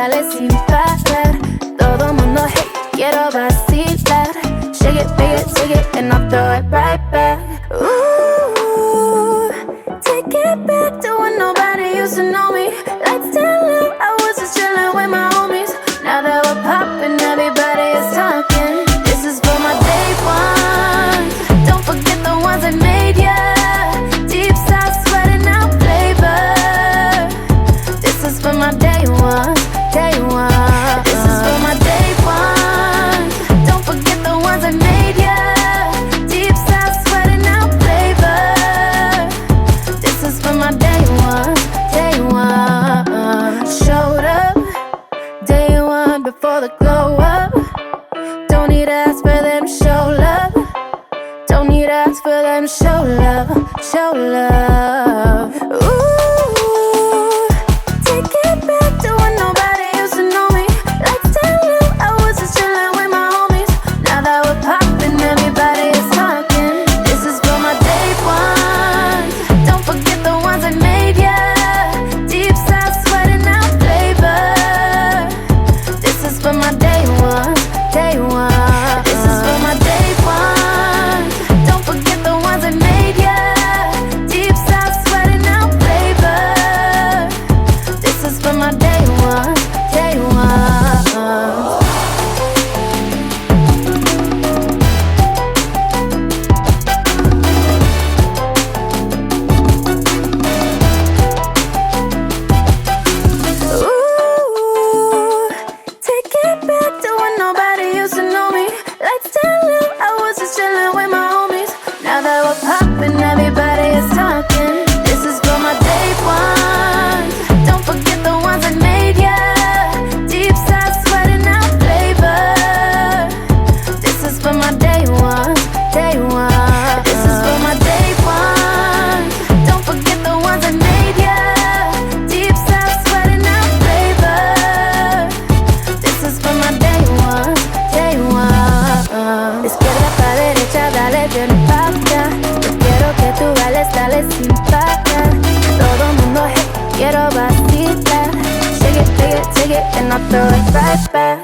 dale sin parar. Todo mundo, hey, quiero vacilar. Shake it, shake it, and I'll throw it right back. Ooh, take it back to when nobody used to know me. Lights down low, I was just chillin' with my homies. Now that we're poppin', everybody is talking. This is for my day ones. Don't forget the ones that made ya. Deep south sweating out flavor. This is for my day ones, day ones. This is for my day ones. Don't forget the ones that made ya. Deep south sweating out flavor. This is for my day ones, day ones. Showed up day one before the glow up. Don't need to ask for them to show love. Don't need to ask for them to show love, show love. Ooh, take it back to when nobody used to know me. Lights down low, I was just chillin' with my homies. Now that we're poppin', everybody is talking. This is for my day ones. Don't forget the ones that made ya. Deep south sweating out flavor. This is for my day ones, day ones. This is for my day ones. Don't forget the ones that made ya. Deep south sweating out flavor. This is for my day ones, day ones. Ooh, take it back to when nobody used to know me. Lights down low, I was just chillin' with my homies. Now that we're poppin', everybody is talking. This is for my day ones. Don't forget the ones that made ya. Deep south sweating out flavor. This is for my day ones, day ones. This is for my day ones. Don't forget the ones that made ya. Deep south sweating out flavor. This is for my day ones, day ones. Izquierda pa' derecha, dale bien pa' acá. Yo quiero que tú bailes, dale sin parar. Todo mundo, hey, quiero vacilar. Shake it, and I'll throw it right back.